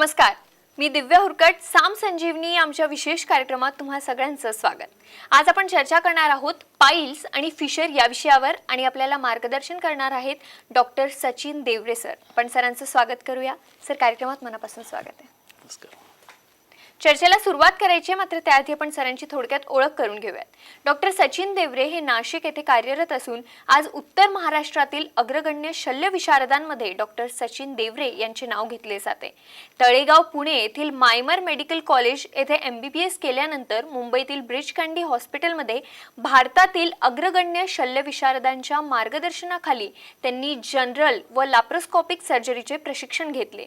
नमस्कार, मी दिव्या हुरकट. साम संजीवनी आमच्या विशेष कार्यक्रमात तुम्हा सगळ्यांचं स्वागत. आज आपण चर्चा करणार आहोत पाईल्स आणि फिशर या विषयावर आणि आपल्याला मार्गदर्शन करणार आहेत डॉक्टर सचिन देवरे सर. आपण सरांचं स्वागत करूया. सर, कार्यक्रमात मनापासून स्वागत आहे. नमस्कार. चर्चेला सुरुवात करायची, मात्र त्याआधी आपण सरांची थोडक्यात ओळख करून घेऊयात. डॉक्टर सचिन देवरे हे नाशिक येथे कार्यरत असून आज उत्तर महाराष्ट्रातील अग्रगण्य शल्य विशारदांमध्ये डॉक्टर सचिन देवरे यांचे नाव घेतले जाते. तळेगाव पुणे येथील मायमर मेडिकल कॉलेज येथे MBBS केल्यानंतर मुंबईतील ब्रिच कँडी हॉस्पिटलमध्ये भारतातील अग्रगण्य शल्य विशारदांच्या मार्गदर्शनाखाली त्यांनी जनरल व लॅप्रोस्कोपिक सर्जरीचे प्रशिक्षण घेतले.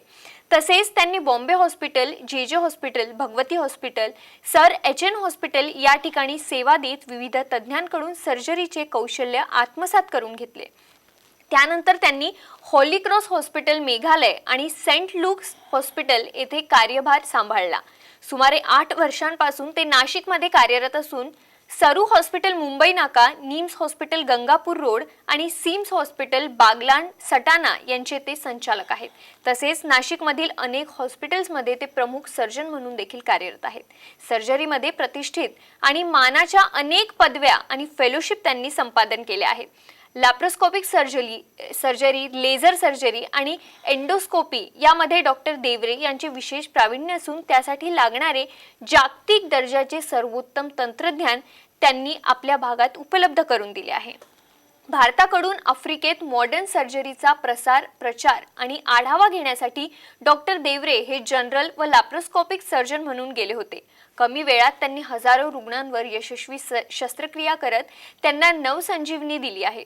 तसेच त्यांनी Bombay hospital, JJ hospital, Bhagwati hospital, sir HN hospital या ठिकाणी सेवा देत विविध तज्ज्ञांकडून सर्जरीचे कौशल्य आत्मसात करून घेतले. त्यानंतर त्यांनी हॉली क्रॉस हॉस्पिटल मेघालय आणि सेंट लुक्स हॉस्पिटल येथे कार्यभार सांभाळला. सुमारे 8 वर्षांपासून ते नाशिकमध्ये कार्यरत असून सरू हॉस्पिटल मुंबई नाका, निम्स हॉस्पिटल गंगापूर रोड आणि सिम्स हॉस्पिटल बागलाण सटाणा यांचे ते संचालक आहेत. तसेच नाशिकमधील अनेक हॉस्पिटल्समध्ये ते प्रमुख सर्जन म्हणून देखील कार्यरत आहेत. सर्जरीमध्ये प्रतिष्ठित आणि मानाच्या अनेक पदव्या आणि फेलोशिप त्यांनी संपादन केले आहेत. लॅप्रोस्कोपिक सर्जरी, लेझर सर्जरी आणि एंडोस्कोपी यामध्ये डॉक्टर देवरे यांचे विशेष प्रावीण्य असून त्यासाठी लागणारे जागतिक दर्जाचे सर्वोत्तम तंत्रज्ञान त्यांनी आपल्या भागात उपलब्ध करून दिले आहे. भारताकडून आफ्रिकेत मॉडर्न सर्जरीचा प्रचार आणि आढावा घेण्यासाठी डॉक्टर देवरे हे जनरल व लॅप्रोस्कोपिक सर्जन म्हणून गेले होते. कमी वेळात त्यांनी हजारो रुग्णांवर यशस्वी शस्त्रक्रिया करत त्यांना नवसंजीवनी दिली आहे.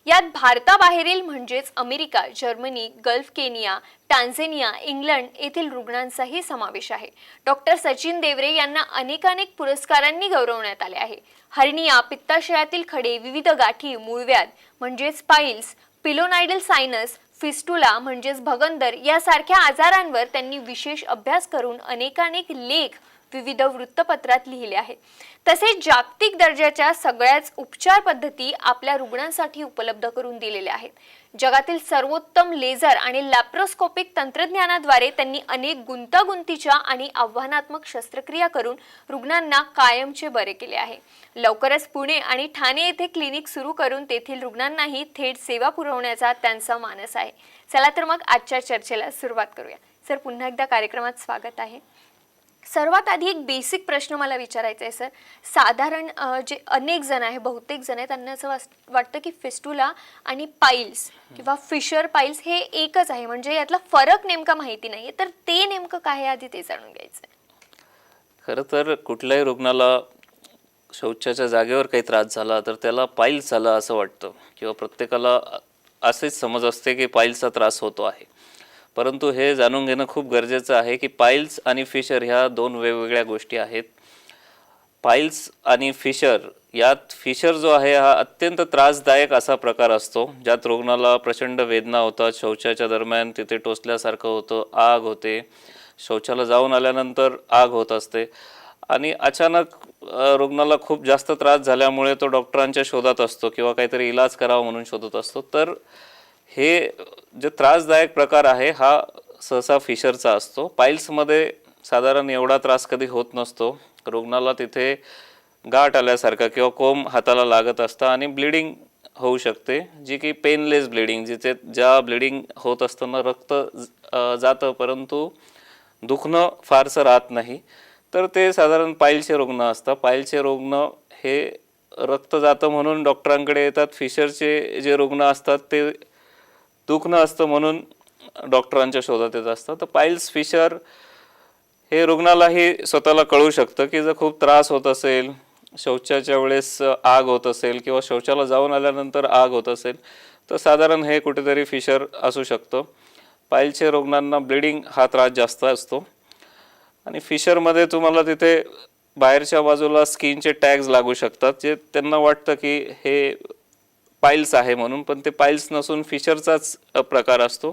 यात भारताबाहेरील म्हणजेच America, Germany, Gulf, Kenya, Tanzania, England येथील रुग्णांचाही समावेश आहे. डॉक्टर सचिन देवरे यांना अनेकानेक पुरस्कारांनी गौरवण्यात आले आहे. हर्निया, पित्ताशयातील खडे, विविध गाठी, मूळव्याध म्हणजेच पाईल्स, पिलोनायडल सायनस, फिस्टुला म्हणजेच भगंदर यासारख्या आजारांवर त्यांनी विशेष अभ्यास करून अनेकानेक लेख विविध वृत्तपत्रात लिहिले आहेत. तसेच जागतिक दर्जाच्या सगळ्याच उपचार पद्धती आपल्या रुग्णांसाठी उपलब्ध करून दिलेल्या आहेत. जगातील सर्वोत्तम लेझर आणि लॅप्रोस्कोपिक तंत्रज्ञानाद्वारे त्यांनी अनेक गुंतागुंतीच्या आणि आव्हानात्मक शस्त्रक्रिया करून रुग्णांना कायमचे बरे केले आहे. लवकरच पुणे आणि ठाणे येथे क्लिनिक सुरू करून तेथील रुग्णांनाही थेट सेवा पुरवण्याचा त्यांचा मानस आहे. चला तर मग आजच्या चर्चेला सुरुवात करूया. सर, पुन्हा एकदा कार्यक्रमात स्वागत आहे. सर्वात आधी एक बेसिक प्रश्न मला विचारायचा आहे सर. साधारण जे अनेक जण आहे, बहुतेक जण आहे, त्यांना असं वाटतं की फिस्टुला आणि पाईल्स किंवा फिशर पाईल्स हे एकच आहे, म्हणजे यातला फरक नेमका माहिती नाहीये. तर ते नेमकं काय आहे आधी ते जाणून घ्यायचं आहे. खरं तर कुठल्याही रुग्णाला शौचाच्या जागेवर काही त्रास झाला तर त्याला पाईल्स झाला असं वाटतं किंवा प्रत्येकाला असेच समज असते की पाईल्सचा त्रास होतो आहे. परंतु हे जाणून घेणं खूप गरजेचं आहे की पाईल्स आणि फिशर ह्या दोन वेगवेगळ्या गोष्टी आहेत. पाईल्स आणि फिशर यात फिशर जो आहे हा अत्यंत त्रासदायक असा प्रकार असतो, ज्यात रुग्णाला प्रचंड वेदना होतात, शौचाच्या दरम्यान तिथे टोचल्यासारखं होतं, आग होते, शौचाला जाऊन आल्यानंतर आग होत असते आणि अचानक रुग्णाला खूप जास्त त्रास झाल्यामुळे तो डॉक्टरांच्या शोधात असतो किंवा काहीतरी इलाज करावा म्हणून शोधत असतो. तर हे जे त्रासदायक प्रकार आहे हा सहसा फिशरचा असतो. पाईल्समध्ये साधारण एवढा त्रास कधी होत नसतो. रुग्णाला तिथे गाठ आल्यासारखं किंवा कोंब हाताला लागत असतं आणि ब्लिडिंग होऊ शकते, जी की पेनलेस ब्लिडिंग, जिथे ज्या ब्लिडिंग होत असताना रक्त जातं परंतु दुखणं फारसं राहत नाही. तर ते साधारण पाईल्सचे रुग्ण असतात. पाईल्सचे रुग्ण हे रक्त जातं म्हणून डॉक्टरांकडे येतात. फिशरचे जे रुग्ण असतात ते दुखणं असतं म्हणून डॉक्टरांच्या शोधात येत असतं. तर पाईल्स, फिशर हे रुग्णालाही स्वतःला कळू शकतं की जर खूप त्रास होत असेल, शौचाच्या वेळेस आग होत असेल किंवा शौचाला जाऊन आल्यानंतर आग होत असेल तर साधारण हे कुठेतरी फिशर असू शकतं. पाईल्सच्या रुग्णांना ब्लिडिंग हा त्रास जास्त असतो आणि फिशरमध्ये तुम्हाला तिथे बाहेरच्या बाजूला स्किनचे टॅग्स लागू शकतात, जे त्यांना वाटतं की हे पाईल्स आहे म्हणून, पण ते पाईल्स नसून फिशरचाच प्रकार असतो.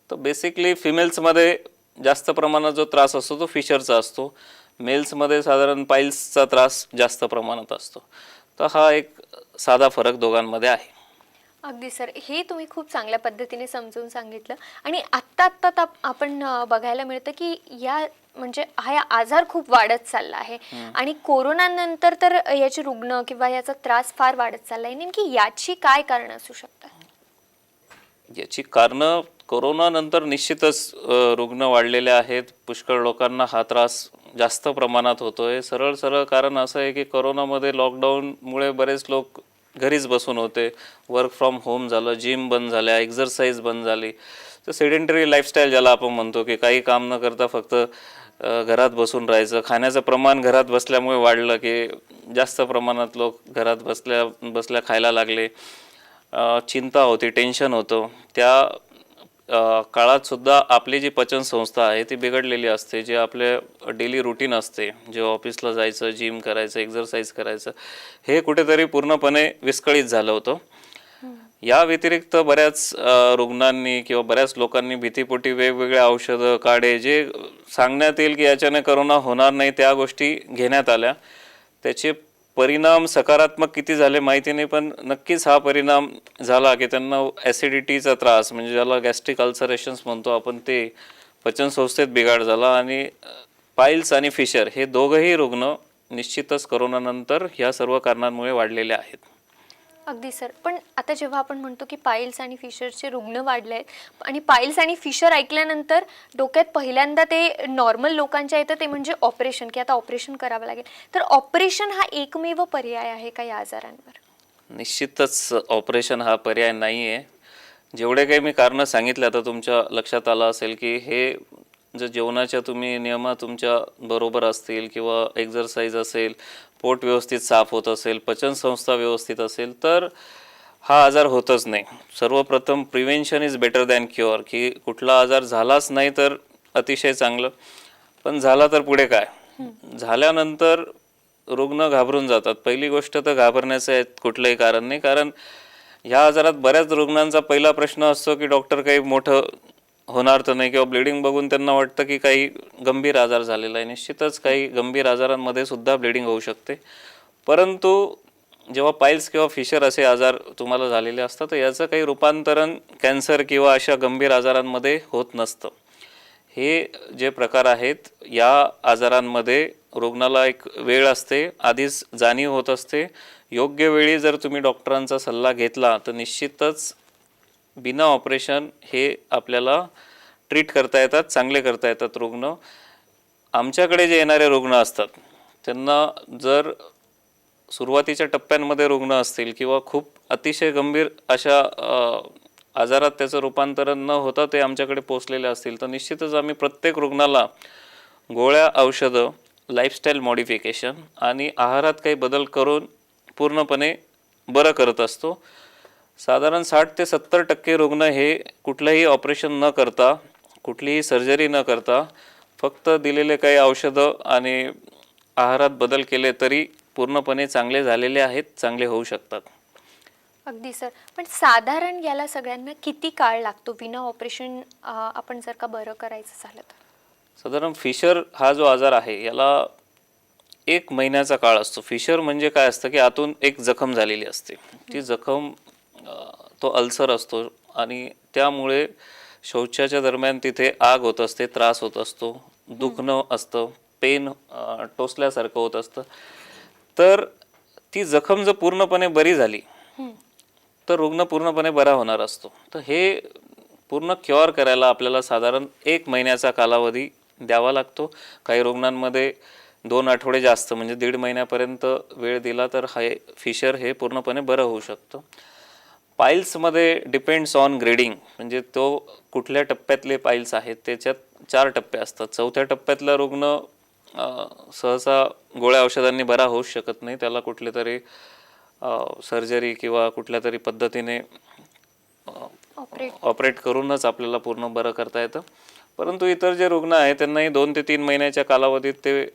तर बेसिकली फिमेल्समध्ये जास्त प्रमाणात जो त्रास असतो तो फिशरचा असतो. मेल्समध्ये साधारण पाईल्सचा त्रास जास्त प्रमाणात असतो. तर हा एक साधा फरक दोघांमध्ये आहे. अगदी सर, हे तुम्ही खूप चांगल्या पद्धतीने समजून सांगितलं. आणि आत्ता आपण बघायला मिळतं की म्हणजे हा आजार खूप वाढत चालला आहे. आणि कोरोनानंतर तर याचे रुग्ण किंवा याचा त्रास फार वाढत चालला आहे. नेमकी याची काय कारण असू शकतात? याची कारणं कोरोनानंतर निश्चितच रुग्ण वाढलेले आहेत. पुष्कळ लोकांना हा त्रास जास्त प्रमाणात होतोय. सरळ सरळ कारण असं आहे की कोरोनामध्ये लॉकडाऊनमुळे बरेच लोक घरीच बसून होते. वर्क फ्रॉम होम झालं, जिम बंद झाल्या, एक्झरसाईज बंद झाली. तर सेडेंटरी लाईफस्टाईल ज्याला आपण म्हणतो की काही काम न करता फक्त घरात बसून राहायचं. खाण्याचं प्रमाण घरात बसल्यामुळे वाढलं की जास्त प्रमाणात लोक घरात बसल्या बसल्या खायला लागले. चिंता होती, टेन्शन होतं. त्या काळात सुद्धा आपली जी पचनसंस्था आहे ती बिघडलेली असते. जे आपले डेली रुटीन असते, जे ऑफिसला जायचं, जिम करायचं, एक्झरसाईज करायचं, हे कुठेतरी पूर्णपणे विस्कळीत झालं होतं. या व्यतिरिक्त बऱ्याच रुग्णांनी किंवा बऱ्याच लोकांनी भीतीपोटी वेगवेगळे औषधं, काढे जे सांगण्यात येईल की याच्याने करोना होणार नाही त्या गोष्टी घेण्यात आल्या. त्याचे परिणाम सकारात्मक किती झाले माहिती नाही, पण नक्कीच हा परिणाम झाला की त्यांना ॲसिडिटीचा त्रास, म्हणजे ज्याला गॅस्ट्रिक अल्सरेशन्स म्हणतो आपण, ते पचनसंस्थेत बिघाड झाला. आणि पाईल्स आणि फिशर हे दोघंही रुग्ण निश्चितच करोनानंतर ह्या सर्व कारणांमुळे वाढलेले आहेत. अगदी सर, पण आता जेव्हा आपण म्हणतो की पाईल्स आणि फिशरचे रुग्ण वाढले आहेत आणि पाईल्स आणि फिशर ऐकल्यानंतर डोक्यात पहिल्यांदा ते नॉर्मल लोकांच्या येतं ते म्हणजे ऑपरेशन, की आता ऑपरेशन करावं लागेल. तर ऑपरेशन हा एकमेव पर्याय आहे का या आजारांवर? निश्चितच ऑपरेशन हा पर्याय नाही आहे. जेवढे काही मी कारणं सांगितले आता तुमच्या लक्षात आलं असेल की हे जर जेवणाच्या तुम्ही नियमा तुमच्या बरोबर असतील किंवा एक्झरसाईज असेल, पोट व्यवस्थित साफ होत असेल, पचनसंस्था व्यवस्थित असेल, तर हा आजार होतच नाही. सर्वप्रथम prevention is better than cure, की कुठला आजार झालाच नाही तर अतिशय चांगलं, पण झाला तर पुढे काय? झाल्यानंतर रुग्ण घाबरून जातात. पहिली गोष्ट तर घाबरण्याचं कुठलंही कारण नाही, कारण ह्या आजारात बऱ्याच रुग्णांचा पहिला प्रश्न असतो की डॉक्टर काही मोठं होणार तर नाही, किंवा ब्लिडिंग बघून त्यांना वाटतं की काही गंभीर आजार झालेला आहे. निश्चितच काही गंभीर आजारांमध्ये सुद्धा ब्लिडिंग होऊ शकते, परंतु जेव्हा पाईल्स किंवा फिशर असे आजार तुम्हाला झालेले असतात तर याचं काही रूपांतरण कॅन्सर किंवा अशा गंभीर आजारांमध्ये होत नसतं. हे जे प्रकार आहेत या आजारांमध्ये रुग्णाला एक वेळ असते, आधीच जाणीव होत असते. योग्य वेळी जर तुम्ही डॉक्टरांचा सल्ला घेतला तर निश्चितच बिना ऑपरेशन हे आपल्याला ट्रीट करता येतात, चांगले करता येतात रुग्ण. आमच्याकडे जे येणारे रुग्ण असतात त्यांना जर सुरुवातीच्या टप्प्यांमध्ये रुग्ण असतील किंवा खूप अतिशय गंभीर अशा आजारात त्याचं रूपांतरण न होता ते आमच्याकडे पोचलेले असतील तर निश्चितच आम्ही प्रत्येक रुग्णाला गोळ्या, औषधं, लाईफस्टाईल मॉडिफिकेशन आणि आहारात काही बदल करून पूर्णपणे बरं करत असतो. साधारण 60 ते 70% रुग्ण हे कुठलंही ऑपरेशन न करता, कुठलीही सर्जरी न करता, फक्त दिलेले काही औषधं आणि आहारात बदल केले तरी पूर्णपणे चांगले झालेले आहेत, चांगले होऊ शकतात. अगदी सर, पण साधारण याला सगळ्यांना किती काळ लागतो विना ऑपरेशन आपण जर का बरं करायचं झालं तर? साधारण फिशर हा जो आजार आहे याला 1 महिन्याचा काळ असतो. फिशर म्हणजे काय असतं की आतून एक जखम झालेली असते. ती जखम तो अल्सर असतो आणि त्यामुळे शौचाच्या दरम्यान तिथे आग होत असते, त्रास होत असतो, दुखणं असतं, पेन टोचल्यासारखं होत असतं. तर ती जखम जर पूर्णपणे बरी झाली तर रुग्ण पूर्णपणे बरा होणार असतो. तर हे पूर्ण क्युअर करायला आपल्याला साधारण 1 महिन्याचा कालावधी द्यावा लागतो. काही रुग्णांमध्ये 2 आठवडे जास्त म्हणजे 1.5 महिन्यापर्यंत वेळ दिला तर हे फिशर हे पूर्णपणे बरं होऊ शकतं. पाईल्समध्ये डिपेंड्स ऑन ग्रेडिंग, म्हणजे तो कुठल्या टप्प्यातले पाईल्स आहेत. त्याच्यात 4 टप्पे असतात. 4थ्या टप्प्यातला रुग्ण सहसा गोळ्या औषधांनी बरा होऊ शकत नाही. त्याला कुठले तरी सर्जरी किंवा कुठल्या तरी पद्धतीने ऑपरेट करूनच आपल्याला पूर्ण बरं करता येतं. परंतु इतर जे रुग्ण आहेत त्यांनाही 2 ते 3 महिन्याच्या कालावधीत ते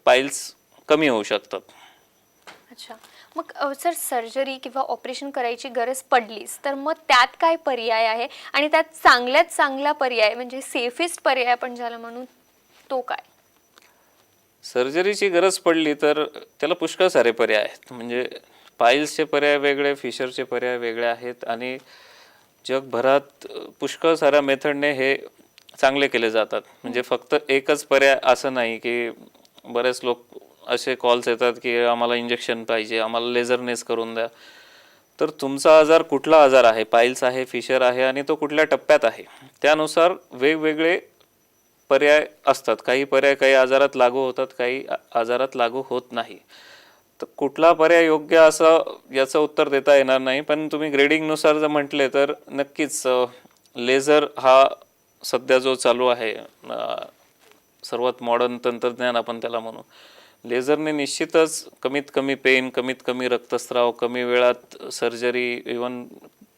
पाईल्स कमी होऊ शकतात. अच्छा, मग सर सर्जरी किंवा ऑपरेशन करायची गरज पडलीच तर मग त्यात काय पर्याय आहे आणि त्यात चांगल्यात चांगला पर्याय म्हणजे सेफेस्ट पर्याय आपण ज्याला म्हणू तो काय? सर्जरीची गरज पडली तर त्याला पुष्कळ सारे पर्याय आहेत. म्हणजे पाईल्सचे पर्याय वेगळे, फिशरचे पर्याय वेगळे आहेत आणि जगभरात पुष्कळ साऱ्या मेथडने हे चांगले केले जातात. म्हणजे फक्त एकच पर्याय असं नाही की बरेच लोक असे कॉल्स येतात की आम्हाला इंजेक्शन पाहिजे, आम्हाला लेझरनेस करून द्या. तर तुमचा आजार कुठला आजार आहे, पाईल्स आहे, फिशर आहे आणि तो कुठल्या टप्प्यात आहे, त्यानुसार वेगवेगळे पर्याय असतात. काही पर्याय काही आजारात लागू होतात, काही आजारात लागू होत नाही. तर कुठला पर्याय योग्य असं याचं उत्तर देता येणार नाही. पण तुम्ही ग्रेडिंगनुसार जर म्हटले तर नक्कीच लेझर हा सध्या जो चालू आहे, सर्वात मॉडर्न तंत्रज्ञान आपण त्याला म्हणू, लेझरने निश्चितच कमीत कमी पेन, कमीत कमी रक्तस्राव, कमी वेळात सर्जरी, इवन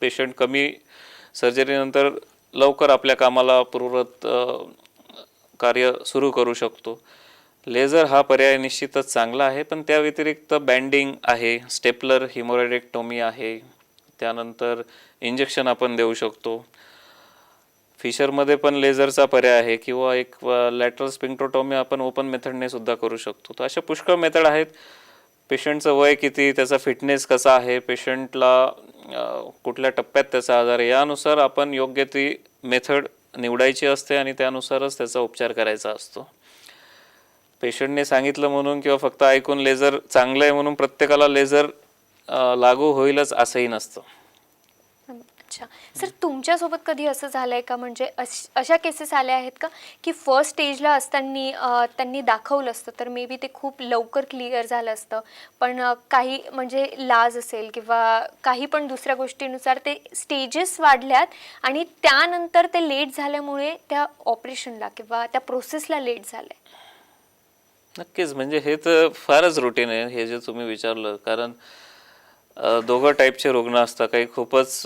पेशंट कमी सर्जरीनंतर लवकर आपल्या कामाला पूर्ववत कार्य सुरू करू शकतो. लेझर हा पर्याय निश्चितच चांगला आहे. पण त्या व्यतिरिक्त बँडिंग आहे, स्टेपलर हिमोरेक्टोमी आहे, त्यानंतर इंजेक्शन आपण देऊ शकतो. फिशरमध्ये पण लेझरचा पर्याय आहे किंवा एक लॅटरल स्पिंक्टोटॉमी आपण ओपन मेथडने सुद्धा करू शकतो. तर अशा पुष्कळ मेथड आहेत. पेशंटचं वय किती, त्याचा फिटनेस कसा आहे, पेशंटला कुठल्या टप्प्यात त्याचा आजार आहे, यानुसार आपण योग्य ती मेथड निवडायची असते आणि त्यानुसारच त्याचा उपचार करायचा असतो. पेशंटने सांगितलं म्हणून किंवा फक्त ऐकून लेझर चांगलं आहे म्हणून प्रत्येकाला लेझर लागू होईलच असंही नसतं. अच्छा सर, तुमच्यासोबत कधी असं झालंय का, म्हणजे अशा केसेस आल्या आहेत का की फर्स्ट स्टेजला असताना त्यांनी दाखवलं असतं तर मे बी ते खूप लवकर क्लिअर झालं असतं, पण काही म्हणजे लाज असेल किंवा काही पण दुसऱ्या गोष्टीनुसार ते स्टेजेस वाढल्यात आणि त्यानंतर ते लेट झाल्यामुळे त्या ऑपरेशनला किंवा त्या प्रोसेसला लेट झालंय? नक्कीच, म्हणजे हे तर फारच रुटीन आहे हे जे तुम्ही विचारलं. कारण दोघं टाईपचे रुग्ण असतात. काही खूपच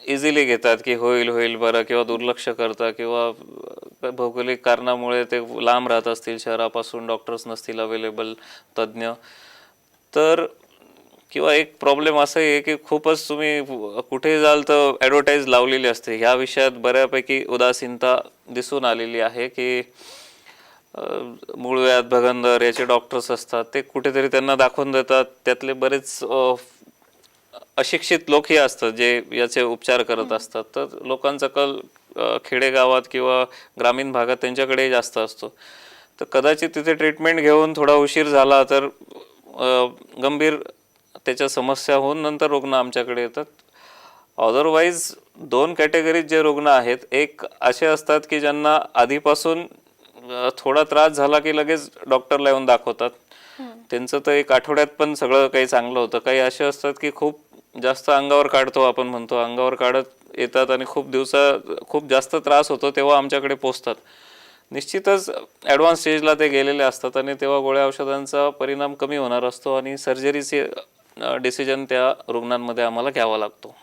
इझिली घेतात की होईल होईल बरं, किंवा दुर्लक्ष करतात, किंवा भौगोलिक कारणामुळे ते लांब राहत असतील शहरापासून, डॉक्टर्स नसतील अवेलेबल, तज्ज्ञ. तर किंवा एक प्रॉब्लेम असा आहे की खूपच तुम्ही कुठे जाल तर ॲडव्हर्टाईज लावलेली असते. ह्या विषयात बऱ्यापैकी उदासीनता दिसून आलेली आहे की मूळव्याध, भगंदर याचे डॉक्टर्स असतात, ते कुठेतरी त्यांना दाखवून देतात. त्यातले बरेच अशिक्षित लोकही असतात जे याचे उपचार करत असतात. तर लोकांचा कल खेडेगावात किंवा ग्रामीण भागात त्यांच्याकडे जास्त असतो. तर कदाचित तिथे ट्रीटमेंट घेऊन थोडा उशीर झाला तर गंभीर त्याच्या समस्या होऊन नंतर रुग्ण आमच्याकडे येतात. अदरवाईज दोन कॅटेगरीत जे रुग्ण आहेत, एक असे असतात की ज्यांना आधीपासून थोडा त्रास झाला की लगेच डॉक्टरला येऊन दाखवतात. त्यांचं तर एक आठवड्यात पण सगळं काही चांगलं होतं. काही असे असतात की खूप जास्त अंगावर काढतो, आपण म्हणतो, अंगावर काढत येतात आणि खूप जास्त त्रास होतो तेव्हा आमच्याकडे पोचतात. निश्चितच ॲडव्हान्स स्टेजला ते गेलेले असतात आणि तेव्हा गोळ्या औषधांचा परिणाम कमी होणार असतो आणि सर्जरीचे डिसिजन त्या रुग्णांमध्ये आम्हाला घ्यावा लागतो.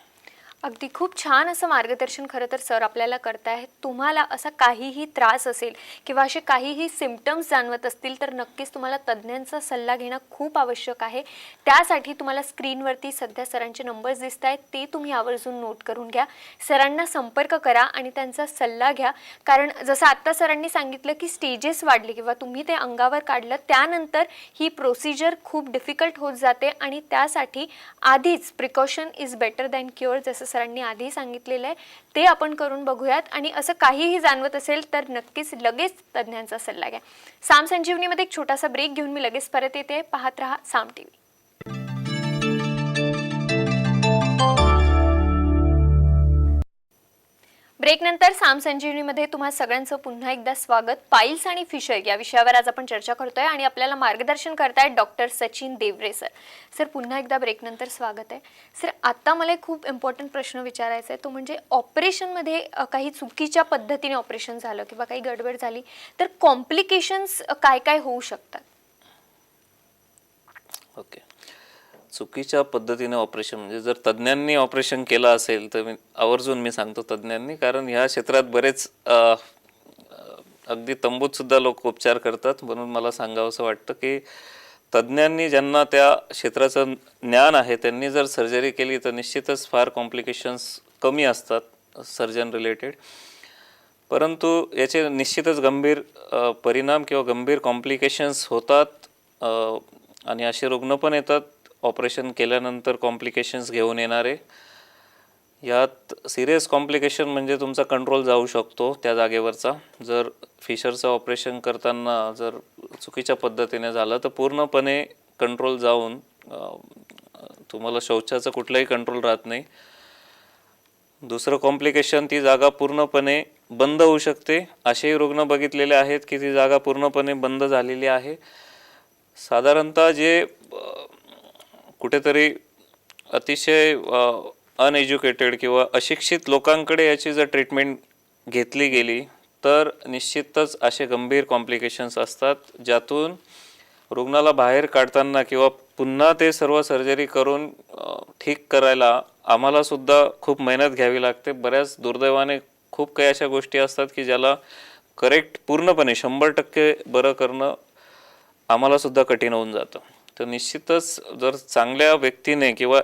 अगदी खूप छान असं मार्गदर्शन खरं तर सर आपल्याला करतायत. तुम्हाला असा काहीही त्रास असेल किंवा असे काहीही सिम्पटम्स जाणवत असतील तर नक्कीच तुम्हाला तज्ज्ञांचा सल्ला घेणं खूप आवश्यक आहे. त्यासाठी तुम्हाला स्क्रीनवरती सध्या सरांचे नंबर्स दिसत आहेत, ते तुम्ही आवर्जून नोट करून घ्या. सरांना संपर्क करा आणि त्यांचा सल्ला घ्या. कारण जसं आत्ता सरांनी सांगितलं की स्टेजेस वाढले किंवा तुम्ही ते अंगावर काढलं त्यानंतर ही प्रोसिजर खूप डिफिकल्ट होत जाते आणि त्यासाठी आधीच precaution is better than cure, जसं सरांनी आधी सांगितलेलं आहे ते आपण करून बघूयात. आणि असं काहीही जाणवत असेल तर नक्कीच लगेच तज्ज्ञांचा सल्ला घ्या. साम संजीवनीमध्ये एक छोटासा ब्रेक घेऊन मी लगेच परत येते. पाहत रहा साम टीव्ही. ब्रेकनंतर साम संजीवनीमध्ये तुम्हा सगळ्यांचं पुन्हा एकदा स्वागत. पाईल्स आणि फिशर या विषयावर आज आपण चर्चा करतोय आणि आपल्याला मार्गदर्शन करतायत doctor Sachin Devare sir. Sir पुन्हा एकदा ब्रेकनंतर स्वागत आहे. सर आता मला एक खूप इम्पॉर्टंट प्रश्न विचारायचा आहे, तो म्हणजे ऑपरेशनमध्ये काही चुकीच्या पद्धतीने ऑपरेशन झालं किंवा काही गडबड झाली तर कॉम्प्लिकेशन्स काय काय होऊ शकतात? ओके, चुकीच्या पद्धतीने ऑपरेशन म्हणजे जर तज्ज्ञांनी ऑपरेशन केलं असेल तर आवर्जून मी सांगतो तज्ज्ञांनी, कारण ह्या क्षेत्रात बरेच अगदी तंबूत सुद्धा लोक उपचार करतात. म्हणून मला सांगावंसं वाटतं की तज्ज्ञांनी, ज्यांना त्या क्षेत्राचं ज्ञान आहे, त्यांनी जर सर्जरी केली तर निश्चितच फार कॉम्प्लिकेशन्स कमी असतात सर्जन रिलेटेड. परंतु याचे निश्चितच गंभीर परिणाम किंवा गंभीर कॉम्प्लिकेशन्स होतात आणि असे रुग्ण पण येतात ऑपरेशन केल्यानंतर कॉम्प्लिकेशन्स घेऊन येणारे. यात सिरियस कॉम्प्लिकेशन म्हणजे तुमचा कंट्रोल जाऊ शकतो त्या जागेवरचा. जर फिशरचं ऑपरेशन करताना जर चुकीच्या पद्धतीने झालं तर पूर्णपणे कंट्रोल जाऊन तुम्हाला शौचाचं कुठलाही कंट्रोल राहत नाही. दुसरं कॉम्प्लिकेशन, ती जागा पूर्णपणे बंद होऊ शकते. असेही रुग्ण बघितलेले आहेत की ती जागा पूर्णपणे बंद झालेली आहे. साधारणतः जे कुठेतरी अतिशय अनएज्युकेटेड किंवा अशिक्षित लोकांकडे याची जर ट्रीटमेंट घेतली गेली तर निश्चितच असे गंभीर कॉम्प्लिकेशन्स असतात, ज्यातून रुग्णाला बाहेर काढताना किंवा पुन्हा ते सर्व सर्जरी करून ठीक करायला आम्हालासुद्धा खूप मेहनत घ्यावी लागते. बऱ्याच दुर्दैवाने खूप काही अशा गोष्टी असतात की ज्याला करेक्ट पूर्णपणे 100% बरं करणं आम्हालासुद्धा कठीण होऊन जातं. तर निश्चितच जर चांगल्या व्यक्तीने किंवा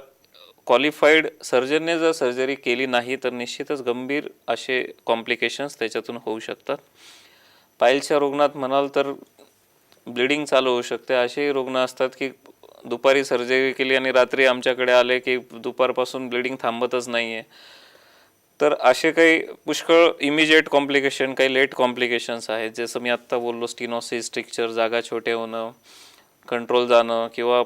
क्वालिफाईड सर्जनने जर सर्जरी केली नाही तर निश्चितच गंभीर असे कॉम्प्लिकेशन्स त्याच्यातून होऊ शकतात. पायल्सच्या रुग्णात म्हणाल तर ब्लिडिंग चालू होऊ शकते. असेही रुग्ण असतात की दुपारी सर्जरी केली आणि रात्री आमच्याकडे आले की दुपारपासून ब्लिडिंग थांबतच नाही आहे. तर असे काही पुष्कळ इमिजिएट कॉम्प्लिकेशन, काही लेट कॉम्प्लिकेशन्स आहेत. जसं मी आत्ता बोललो, स्टिनोसिस, स्ट्रिक्चर, जागा छोटे होणं, कंट्रोल जाणं, किंवा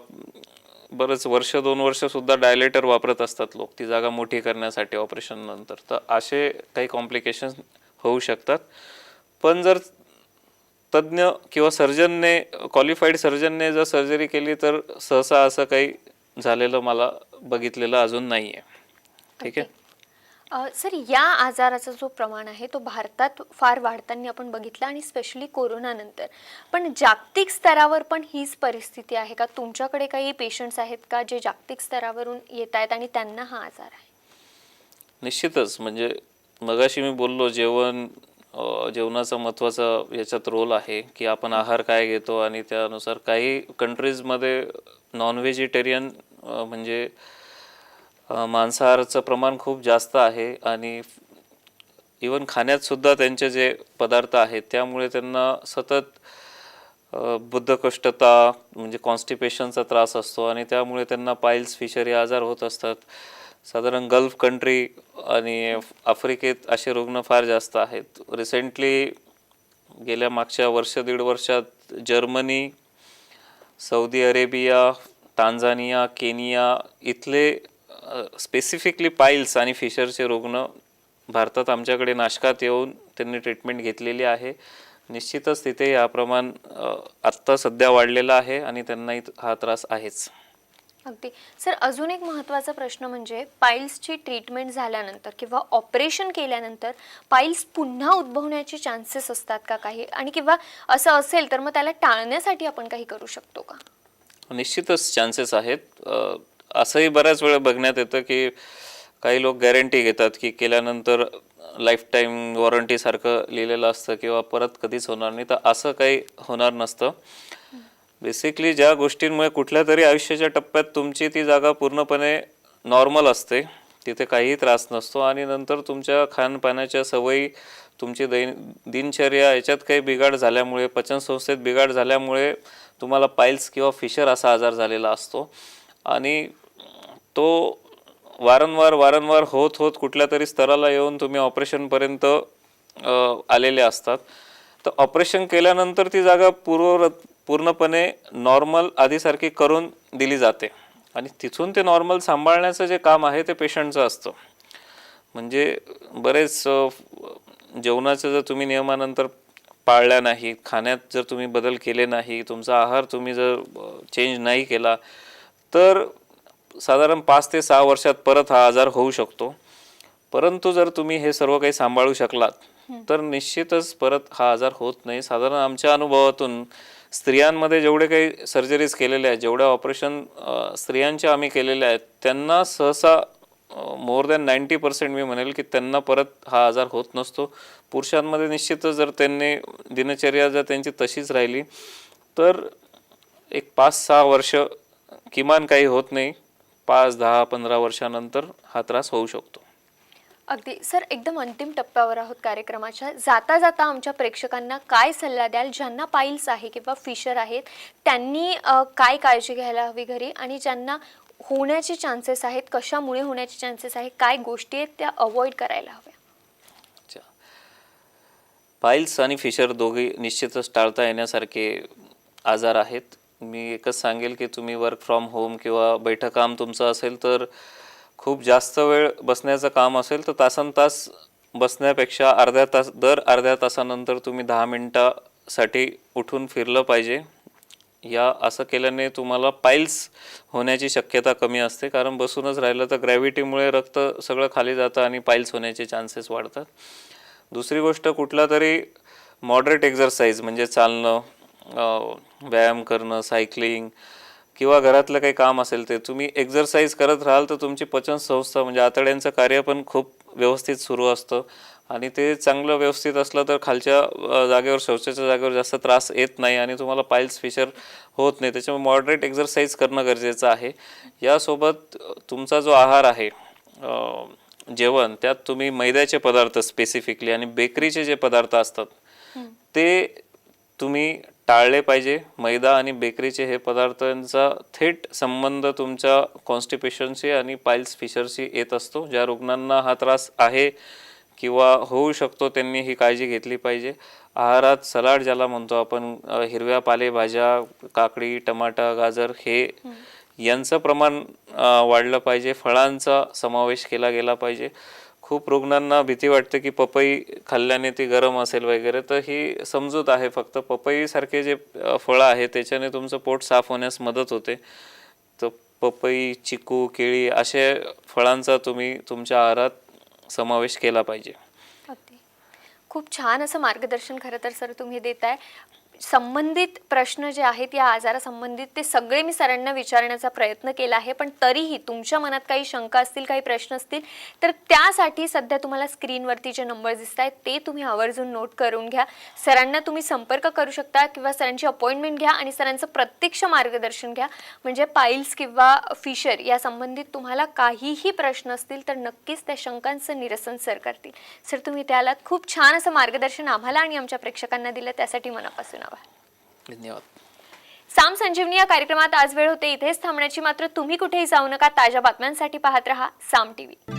बरंच वर्ष 2 वर्षसुद्धा डायलेटर वापरत असतात लोक ती जागा मोठी करण्यासाठी ऑपरेशन नंतर. तर असे काही कॉम्प्लिकेशन्स होऊ शकतात. पण जर तज्ज्ञ किंवा सर्जनने, क्वालिफाईड सर्जनने जर सर्जरी केली तर सहसा असं काही झालेलं मला बघितलेलं अजून नाही आहे. ठीक आहे. सर, या आजाराचा जो प्रमाण आहे तो भारतात फार वाढताना आपण बघितलं, आणि स्पेशली कोरोनानंतर. पण जागतिक स्तरावर पण हीच परिस्थिती आहे का? तुमच्याकडे काही पेशंट्स आहेत का जे जागतिक स्तरावरून येत आहेत आणि त्यांना हा आजार आहे? निश्चितच. म्हणजे मगाशी मी बोललो, जेवणाचा महत्त्वाचा याच्यात रोल आहे की आपण आहार काय घेतो, आणि त्यानुसार काही कंट्रीजमध्ये नॉन व्हेजिटेरियन म्हणजे मांसाहाराचं प्रमाण खूप जास्त आहे. आणि इवन खाण्यातसुद्धा त्यांचे जे पदार्थ आहेत त्यामुळे त्यांना सतत बद्धकोष्ठता म्हणजे कॉन्स्टिपेशनचा त्रास असतो, आणि त्यामुळे त्यांना पाईल्स, फिशर हे आजार होत असतात. साधारण गल्फ कंट्री आणि आफ्रिकेत असे रुग्ण फार जास्त आहेत. रिसेंटली गेल्या मागच्या वर्ष 1.5 वर्षात Germany, Saudi Arabia, Tanzania, Kenya इथले स्पेसिफिकली पाईल्स आणि फिशरचे रुग्ण भारतात आमच्याकडे नाशकात येऊन त्यांनी ट्रीटमेंट घेतलेली आहे. निश्चितच तिथे हा प्रमाण आत्ता सध्या वाढलेला आहे आणि त्यांनाही हा त्रास आहेच. अगदी. सर, अजून एक महत्त्वाचा प्रश्न म्हणजे पाईल्सची ट्रीटमेंट झाल्यानंतर किंवा ऑपरेशन केल्यानंतर पाईल्स पुन्हा उद्भवण्याचे चान्सेस असतात का काही? आणि किंवा असं असेल तर मग त्याला टाळण्यासाठी आपण काही करू शकतो का? निश्चितच चान्सेस आहेत. असंही बऱ्याच वेळा बघण्यात येतं की काही लोक गॅरंटी घेतात की केल्यानंतर लाईफ टाईम वॉरंटीसारखं लिहिलेलं असतं किंवा परत कधीच होणार नाही. तर असं काही होणार नसतं. बेसिकली ज्या गोष्टींमुळे कुठल्या तरी आयुष्याच्या टप्प्यात तुमची ती जागा पूर्णपणे नॉर्मल असते, तिथे काहीही त्रास नसतो, आणि नंतर तुमच्या खानपानाच्या सवयी, तुमची दिनचर्या याच्यात काही बिघाड झाल्यामुळे, पचनसंस्थेत बिघाड झाल्यामुळे तुम्हाला पाईल्स किंवा फिशर असा आजार झालेला असतो. आणि तो वारंवार होत कुठल्या तरी स्तराला येऊन तुम्ही ऑपरेशनपर्यंत आलेले असतात. तर ऑपरेशन केल्यानंतर ती जागा पूर्णपणे नॉर्मल आधीसारखी करून दिली जाते, आणि तिथून ते नॉर्मल सांभाळण्याचं जे काम आहे ते पेशंटचं असतं. म्हणजे बरेच जेवणाचं जर तुम्ही नियमानंतर पाळल्या नाही, खाण्यात जर तुम्ही बदल केले नाही, तुमचा आहार तुम्ही जर चेंज नाही केला तर साधारण 5 ते 6 वर्षात परत हा आजार होऊ शकतो. परंतु जर तुम्ही हे सर्व काही सांभाळू शकलात तर निश्चितच परत हा आजार होत नाही. साधारण आमच्या अनुभवातून स्त्रियांमध्ये जेवढे काही सर्जरीज केलेल्या आहेत, जेवढ्या ऑपरेशन स्त्रियांचे आम्ही केलेले आहेत, त्यांना सहसा मोर दॅन 90% मी म्हणेल की त्यांना परत हा आजार होत नसतो. पुरुषांमध्ये निश्चितच जर त्यांनी दिनचर्या जर त्यांची तशीच राहिली तर एक 5-6 वर्ष किमान काही होत नाही. 5, 10, 15 वर्षानंतर हा त्रास होऊ शकतो. अगदी सर, एकदम अंतिम टप्प्यावर आहोत कार्यक्रमाच्या. जाता जाता आमच्या प्रेक्षकांना काय सल्ला द्याल, ज्यांना पाईल्स आहे किंवा फिशर आहेत त्यांनी काय काळजी घ्यायला हवी घरी, आणि ज्यांना होण्याचे चान्सेस आहेत, कशामुळे होण्याचे चान्सेस आहेत, काय गोष्टी आहेत त्या अवॉइड करायला हव्या? अच्छा. पाईल्स आणि फिशर दोघे निश्चितच टाळता येण्यासारखे आजार आहेत. मी एकच सांगेल की तुम्ही वर्क फ्रॉम होम किंवा बैठक काम तुमचं असेल तर खूप जास्त वेळ बसण्याचं काम असेल तर तासनतास बसण्यापेक्षा अर्ध्या तासानंतर तुम्ही 10 मिनिटासाठी उठून फिरलं पाहिजे. असं केल्याने तुम्हाला पाईल्स होण्याची शक्यता कमी असते, कारण बसूनच राहिलं तर ग्रॅव्हिटीमुळे रक्त सगळं खाली जातं आणि पाईल्स होण्याचे चान्सेस वाढतात. दुसरी गोष्ट, कुठला तरी मॉडरेट एक्झरसाइज म्हणजे चालणं, व्यायाम करणं, सायकलिंग किंवा घरातलं काही काम असेल ते तुम्ही एक्झरसाइज करत राहाल तर तुमची पचनसंस्था म्हणजे आतड्यांचं कार्य पण खूप व्यवस्थित सुरू असतं आणि ते चांगलं व्यवस्थित असलं तर खालच्या जागेवर, शौचाच्या जागेवर जास्त त्रास येत नाही आणि तुम्हाला पाईल्स फिशर होत नाही. त्याच्यामुळे मॉडरेट एक्झरसाइज करणं गरजेचं आहे. यासोबत तुमचा जो आहार आहे, जेवण, त्यात तुम्ही मैद्याचे पदार्थ स्पेसिफिकली आणि बेकरीचे जे पदार्थ असतात ते तुम्ही टाळले पाहिजे. मैदा आणि बेकरीचे हे पदार्थांचा थेट संबंध तुमच्या कॉन्स्टिपेशनशी आणि पाईल्स फिशरशी येत असतो. ज्या रुग्णांना हा त्रास आहे किंवा होऊ शकतो त्यांनी ही काळजी घेतली पाहिजे. आहारात सलाड ज्याला म्हणतो आपण, हिरव्या पालेभाज्या, काकडी, टमाटा, गाजर हे यांचं प्रमाण वाढलं पाहिजे. फळांचा समावेश केला गेला पाहिजे. खूप रुग्णांना भीती वाटते की पपई खाल्ल्याने ती गरम असेल वगैरे, तर ही समजूत आहे. फक्त पपईसारखे जे फळं आहे त्याच्याने तुमचं पोट साफ होण्यास मदत होते. तर पपई, चिकू, केळी अशा फळांचा तुम्ही तुमच्या आहारात समावेश केला पाहिजे. अगदी खूप छान असं मार्गदर्शन खरं तर सर तुम्ही देताय. संबंधित प्रश्न जे आहेत या आजारासंबंधित ते सगळे मी सरांना विचारण्याचा प्रयत्न केला आहे, पण तरीही तुमच्या मनात काही शंका असतील, काही प्रश्न असतील तर त्यासाठी सध्या तुम्हाला स्क्रीनवरती जे नंबर दिसत आहेत ते तुम्ही आवर्जून नोट करून घ्या. सरांना तुम्ही संपर्क करू शकता किंवा सरांची अपॉइंटमेंट घ्या आणि सरांचं प्रत्यक्ष मार्गदर्शन घ्या. म्हणजे पाईल्स किंवा फिशर या संबंधित तुम्हाला काहीही प्रश्न असतील तर नक्कीच त्या शंकांचं निरसन सर करतील. सर, तुम्ही त्याला खूप छान असं मार्गदर्शन आम्हाला आणि आमच्या प्रेक्षकांना दिलं, त्यासाठी मनापासून आभार. धन्यवाद. साम संजीवनी या कार्यक्रमात आज वेळ होते इथेच थांबण्याची, मात्र तुम्ही कुठेही जाऊ नका. ताज्या बातम्यांसाठी पाहत रहा साम टीव्ही.